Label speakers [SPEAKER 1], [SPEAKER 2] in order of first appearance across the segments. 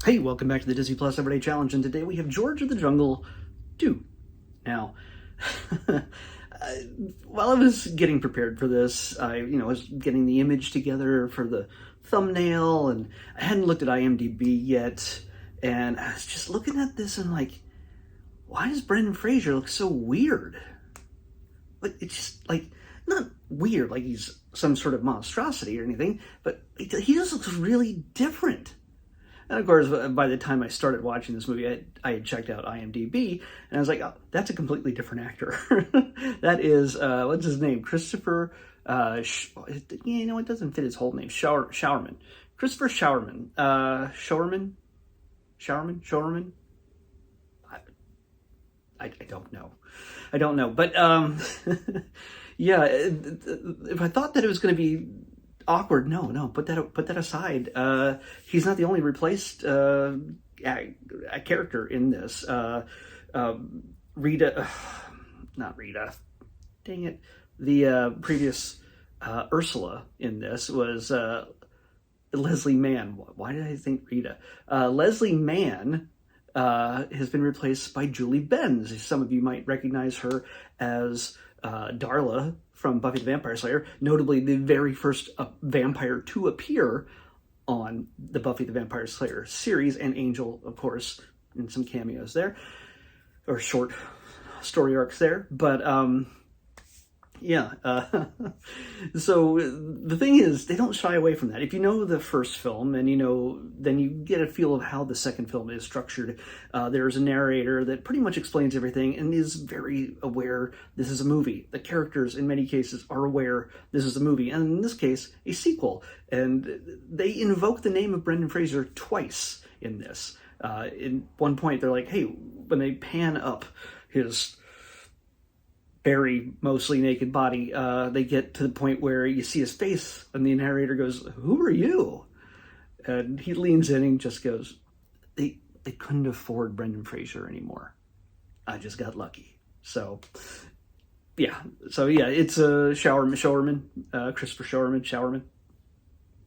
[SPEAKER 1] Hey, welcome back to the Disney Plus Everyday Challenge, and today we have George of the Jungle 2. Now, while I was getting prepared for this, I was getting the image together for the thumbnail, and I hadn't looked at IMDb yet, and I was just looking at this and like, why does Brendan Fraser look so weird? Like, it's just like, not weird like he's some sort of monstrosity or anything, but he just looks really different. And of course, by the time I started watching this movie, I had checked out IMDb, and I was like, oh, that's a completely different actor. That is, what's his name? Christopher, it doesn't fit his whole name. Showerman. Christopher Showerman. Showerman? I don't know. I don't know. But, yeah, if I thought that it was going to be awkward, no, put that aside. He's not the only replaced character in this. Rita, not Rita, dang it. The previous Ursula in this was Leslie Mann. Why did I think Rita? Leslie Mann has been replaced by Julie Benz. Some of you might recognize her as Darla from Buffy the Vampire Slayer, notably the very first vampire to appear on the Buffy the Vampire Slayer series, and Angel, of course, in some cameos there, or short story arcs there. But yeah, so the thing is, they don't shy away from that. If you know the first film, and then you get a feel of how the second film is structured. There's a narrator that pretty much explains everything and is very aware this is a movie. The characters, in many cases, are aware this is a movie, and in this case, a sequel. And they invoke the name of Brendan Fraser twice in this. In one point, they're like, hey, when they pan up his very mostly naked body, they get to the point where you see his face, and the narrator goes, "Who are you?" And he leans in and just goes, "They couldn't afford Brendan Fraser anymore. I just got lucky." So yeah, it's a Showerman, Christopher Showerman.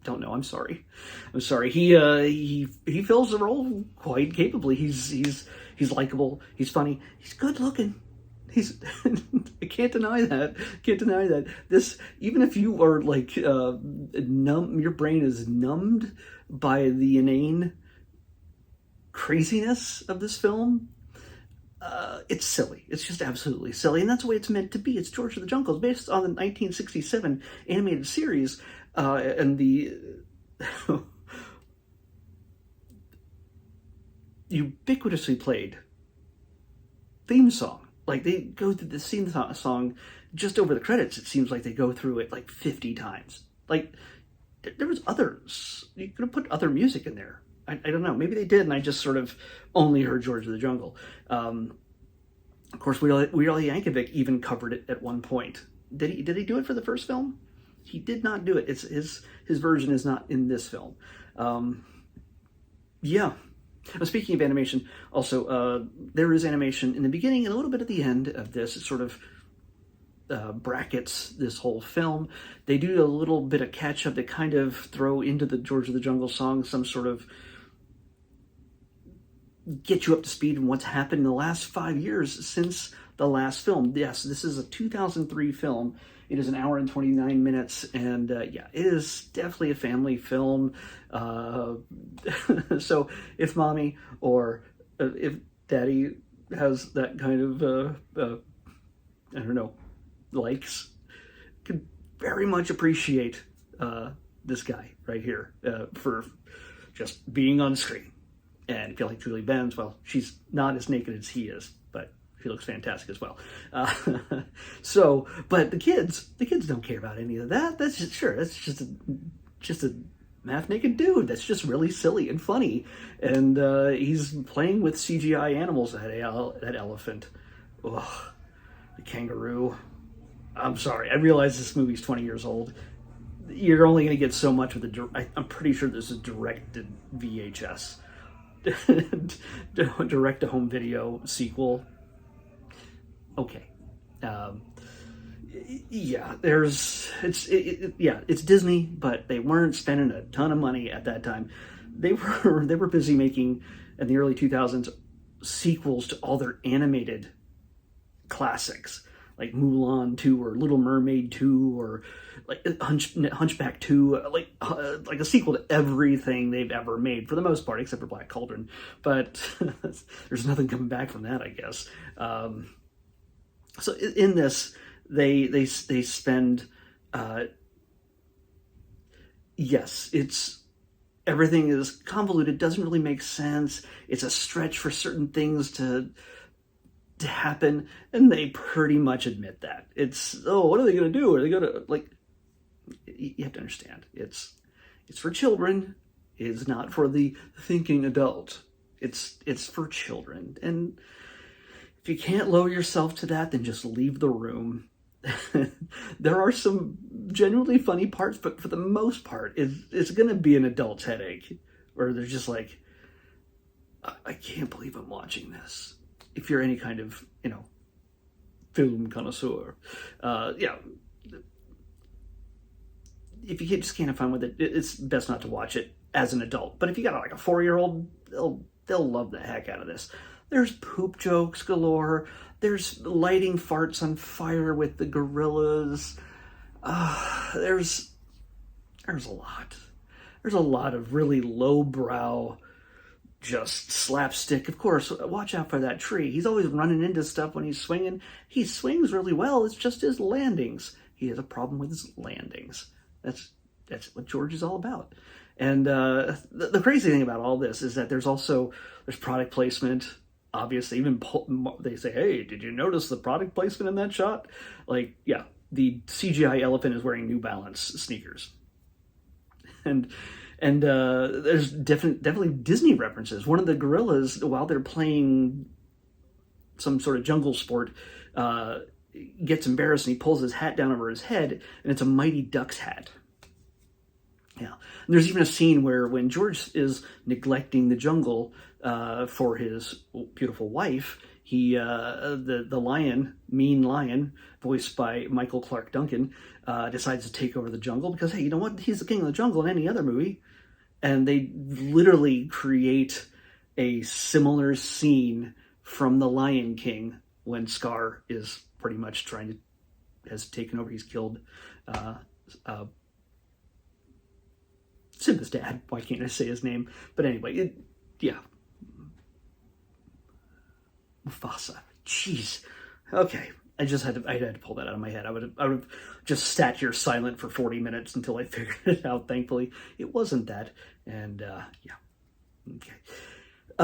[SPEAKER 1] Don't know. I'm sorry. He fills the role quite capably. He's likable. He's funny. He's good looking. I can't deny that. This, even if you are like numb, your brain is numbed by the inane craziness of this film. It's silly. It's just absolutely silly, and that's the way it's meant to be. It's George of the Jungle. It's based on the 1967 animated series, and the ubiquitously played theme song. Like, they go through the theme song just over the credits. It seems like they go through it like 50 times. Like, there was others. You could have put other music in there. I don't know. Maybe they did, and I just sort of only heard George of the Jungle. Of course, Weird Al Yankovic even covered it at one point. Did he do it for the first film? He did not do it. It's his version is not in this film. Yeah. Speaking of animation, also, there is animation in the beginning and a little bit at the end of this. It sort of brackets this whole film. They do a little bit of catch-up. They kind of throw into the George of the Jungle song some sort of get you up to speed on what's happened in the last 5 years since the last film. Yes, this is a 2003 film. It is an hour and 29 minutes, and yeah, it is definitely a family film. So if mommy or if daddy has that kind of, I don't know, likes, could very much appreciate this guy right here for just being on screen. And if you like Julie Benz, well, she's not as naked as he is, but she looks fantastic as well. But the kids don't care about any of that. That's just a half naked dude. That's just really silly and funny. And he's playing with CGI animals. That elephant, the kangaroo. I'm sorry. I realize this movie's 20 years old. You're only going to get so much with I'm pretty sure this is directed VHS. Direct to home video sequel. Okay. Yeah, it's Disney, but they weren't spending a ton of money at that time. they were busy making in the early 2000s sequels to all their animated classics, like Mulan 2 or Little Mermaid 2 or like Hunchback 2, like a sequel to everything they've ever made for the most part, except for Black Cauldron. But there's nothing coming back from that, I guess. So in this, they spend, yes, it's everything is convoluted, doesn't really make sense. It's a stretch for certain things to happen, and they pretty much admit that. It's, oh, what are they going to do? Are they going to, like, you have to understand, it's for children. It's not for the thinking adult. It's for children. And if you can't lower yourself to that, then just leave the room. There are some genuinely funny parts, but for the most part, it's going to be an adult's headache, where they're just like, I can't believe I'm watching this. If you're any kind of, film connoisseur, yeah. If you just can't have fun with it, it's best not to watch it as an adult. But if you got like a 4-year-old, they'll love the heck out of this. There's poop jokes galore. There's lighting farts on fire with the gorillas. There's a lot. There's a lot of really lowbrow, just slapstick. Of course, watch out for that tree. He's always running into stuff when he's swinging. He swings really well. It's just his landings. He has a problem with his landings. That's what George is all about. And the crazy thing about all this is that there's product placement. Obviously, even they say, hey, did you notice the product placement in that shot? Like, yeah, the CGI elephant is wearing New Balance sneakers. And there's definitely Disney references. One of the gorillas, while they're playing some sort of jungle sport, gets embarrassed and he pulls his hat down over his head, and it's a Mighty Ducks hat. Yeah, and there's even a scene where when George is neglecting the jungle for his beautiful wife, he the lion, mean lion, voiced by Michael Clark Duncan, decides to take over the jungle because, hey, you know what? He's the king of the jungle in any other movie. And they literally create a similar scene from The Lion King when Scar is pretty much has taken over. He's killed Simba's dad. Why can't I say his name? But anyway, yeah. Mufasa. Jeez. Okay. I had to pull that out of my head. I would have just sat here silent for 40 minutes until I figured it out. Thankfully, it wasn't that. And yeah. Okay.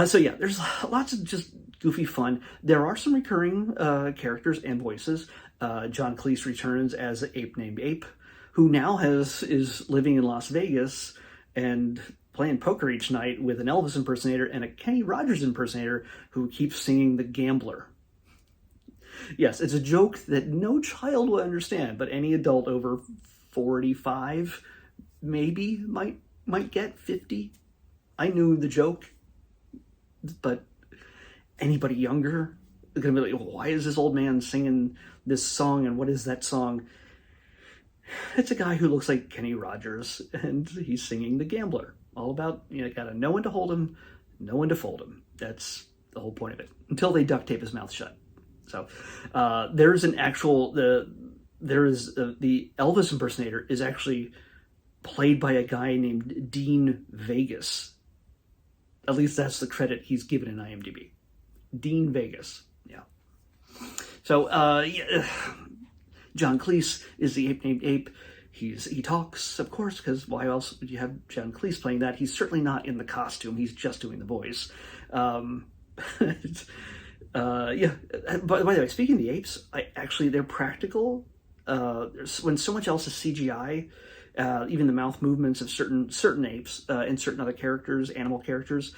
[SPEAKER 1] So yeah, there's lots of just goofy fun. There are some recurring characters and voices. John Cleese returns as an ape named Ape, who now is living in Las Vegas and playing poker each night with an Elvis impersonator and a Kenny Rogers impersonator who keeps singing The Gambler. Yes, it's a joke that no child will understand, but any adult over 45 maybe might get 50. I knew the joke, but anybody younger is going to be like, why is this old man singing this song, and what is that song? It's a guy who looks like Kenny Rogers, and he's singing The Gambler. All about, gotta know when to hold him, know when to fold him. That's the whole point of it. Until they duct tape his mouth shut. So there's the Elvis impersonator is actually played by a guy named Dean Vegas. At least that's the credit he's given in IMDb. Dean Vegas. Yeah. So John Cleese is the ape named Ape. He talks, of course, because why else would you have John Cleese playing that? He's certainly not in the costume. He's just doing the voice. Yeah. By the way, speaking of the apes, they're practical. When so much else is CGI, even the mouth movements of certain apes and certain other characters, animal characters,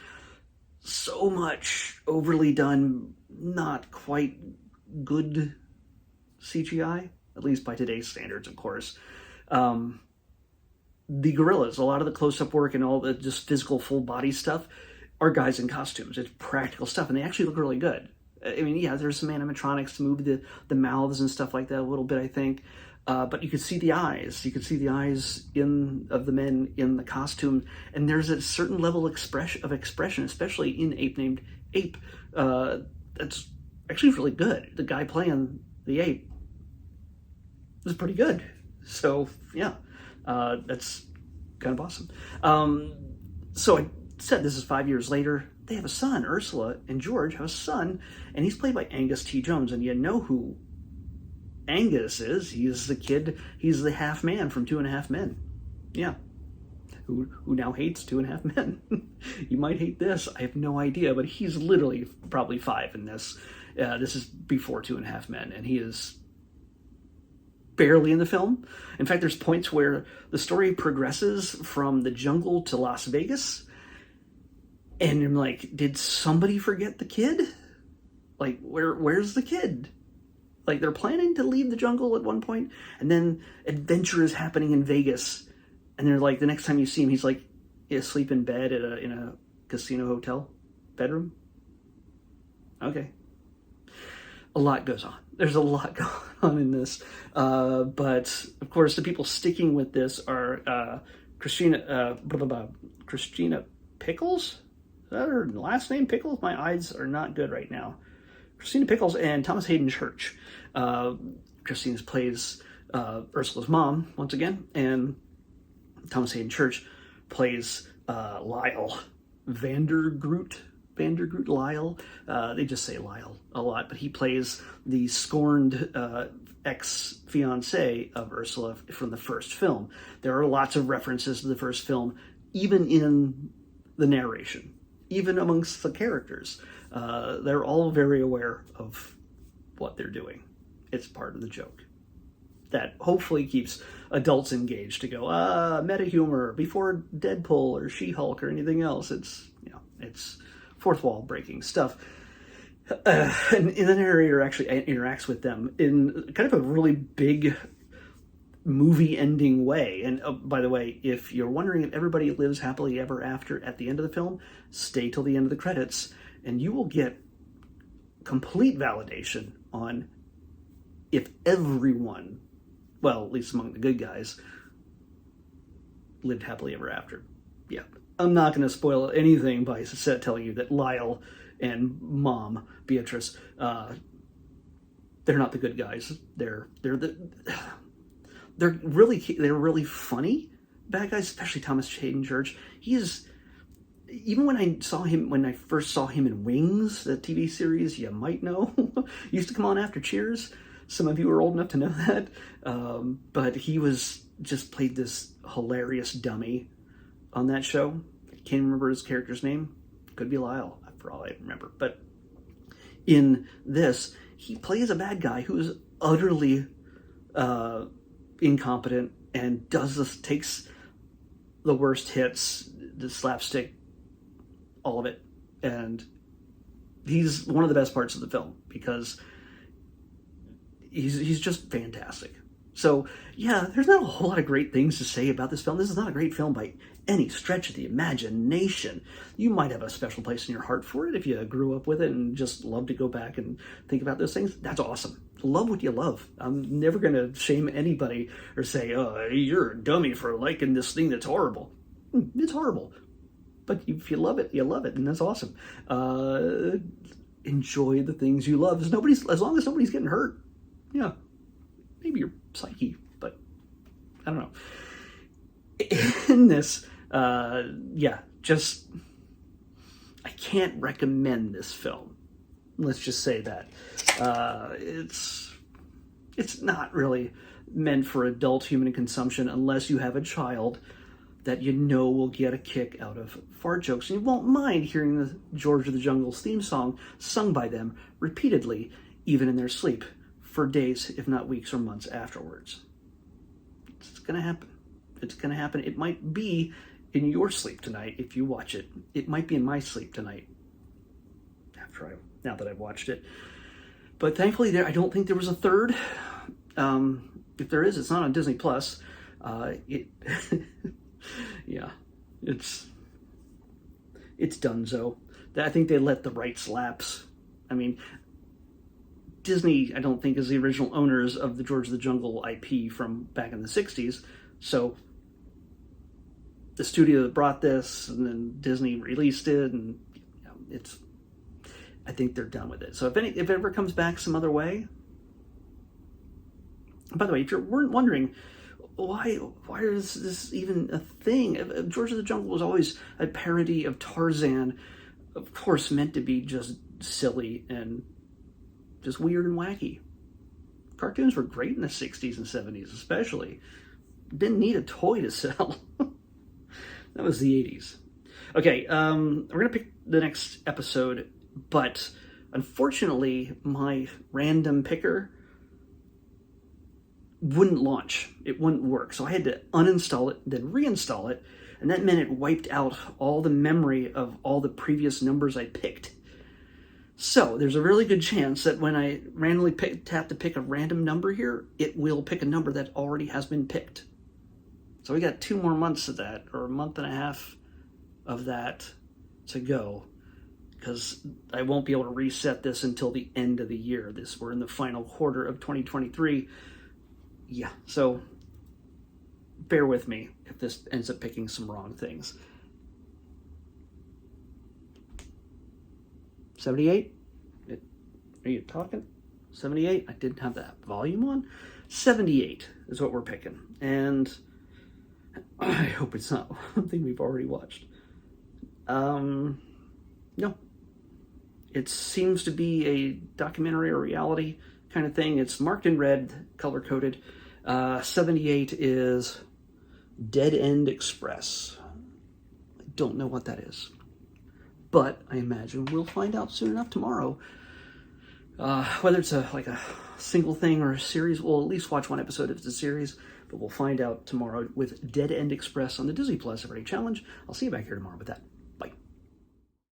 [SPEAKER 1] so much overly done, not quite good CGI, at least by today's standards, of course. The gorillas, a lot of the close-up work and all the just physical full body stuff are guys in costumes. It's practical stuff, and they actually look really good. I mean, yeah, there's some animatronics to move the mouths and stuff like that a little bit, I think. but you could see the eyes. You could see the eyes of the men in the costume, and there's a certain level of expression, especially in Ape Named Ape. That's actually really good. The guy playing the ape is pretty good. So yeah, that's kind of awesome. So I said this is 5 years later. They have a son. Ursula and George have a son, and he's played by Angus T. Jones. And you know who Angus is. He's the kid. He's the half man from 2.5 Men. Yeah. Who now hates 2.5 Men. You might hate this. I have no idea, but he's literally probably 5 in this. This is before 2.5 Men, and he is barely in the film. In fact, there's points where the story progresses from the jungle to Las Vegas, and I'm like, did somebody forget the kid? Like, where's the kid? Like, they're planning to leave the jungle at one point, and then adventure is happening in Vegas, and they're like, the next time you see him, he's like asleep in bed in a casino hotel bedroom. Okay. A lot goes on. There's a lot going on in this. But, of course, the people sticking with this are Christina Pickles? Is that her last name, Pickles? My eyes are not good right now. Christina Pickles and Thomas Hayden Church. Christina plays Ursula's mom, once again, and Thomas Hayden Church plays Lyle Vandergroot Lyle. They just say Lyle a lot, but he plays the scorned ex-fiancé of Ursula from the first film. There are lots of references to the first film, even in the narration, even amongst the characters. They're all very aware of what they're doing. It's part of the joke. That hopefully keeps adults engaged to go, meta humor before Deadpool or She-Hulk or anything else. It's fourth wall breaking stuff. And the narrator actually interacts with them in kind of a really big movie ending way. And by the way, if you're wondering if everybody lives happily ever after at the end of the film, stay till the end of the credits and you will get complete validation on if everyone, well, at least among the good guys, lived happily ever after. Yeah. I'm not going to spoil anything by telling you that Lyle and Mom, Beatrice, they're not the good guys. They're really funny bad guys, especially Thomas Hayden Church. He is, even when I first saw him in Wings, the TV series you might know, used to come on after Cheers. Some of you are old enough to know that. But he just played this hilarious dummy on that show. I can't remember his character's name. Could be Lyle, for all I remember. But in this, he plays a bad guy who is utterly incompetent and takes the worst hits, the slapstick, all of it. And he's one of the best parts of the film because he's just fantastic. So, yeah, there's not a whole lot of great things to say about this film. This is not a great film by any stretch of the imagination. You might have a special place in your heart for it if you grew up with it and just love to go back and think about those things. That's awesome. Love what you love. I'm never going to shame anybody or say, oh, you're a dummy for liking this thing that's horrible. It's horrible. But if you love it, you love it, and that's awesome. Enjoy the things you love. As long as nobody's getting hurt. Yeah. Maybe your psyche, but I don't know. In this, I can't recommend this film. Let's just say that. It's not really meant for adult human consumption unless you have a child that you know will get a kick out of fart jokes. And you won't mind hearing the George of the Jungle's theme song sung by them repeatedly, even in their sleep, for days, if not weeks or months afterwards. It's going to happen. It's going to happen. It might be in your sleep tonight if you watch it. It might be in my sleep tonight now that I've watched it. But thankfully, I don't think there was a third. If there is, it's not on Disney Plus. Yeah, it's donezo. I think they let the rights lapse. I mean, Disney, I don't think, is the original owners of the George of the Jungle IP from back in the 60s. So the studio that brought this, and then Disney released it, and I think they're done with it. So if it ever comes back some other way, by the way, if you're wondering why is this even a thing? George of the Jungle was always a parody of Tarzan, of course, meant to be just silly and just weird and wacky. Cartoons were great in the 60s and 70s, especially. Didn't need a toy to sell. That was the 80s. Okay, we're going to pick the next episode, but unfortunately, my random picker wouldn't launch. It wouldn't work. So I had to uninstall it, then reinstall it, and that meant it wiped out all the memory of all the previous numbers I picked. So there's a really good chance that when I randomly tap to pick a random number here, it will pick a number that already has been picked. So we got 2 more months of that, or a month and a half of that to go, because I won't be able to reset this until the end of the year. We're in the final quarter of 2023. Yeah, so bear with me if this ends up picking some wrong things. 78? Are you talking? 78? I didn't have that volume on. 78 is what we're picking. And I hope it's not something we've already watched. No. It seems to be a documentary or reality kind of thing. It's marked in red, color-coded. 78 is Dead End Express. I don't know what that is, but I imagine we'll find out soon enough tomorrow. Whether it's like a single thing or a series, we'll at least watch one episode if it's a series, but we'll find out tomorrow with Dead End Express on the Disney Plus Everyday Challenge. I'll see you back here tomorrow with that.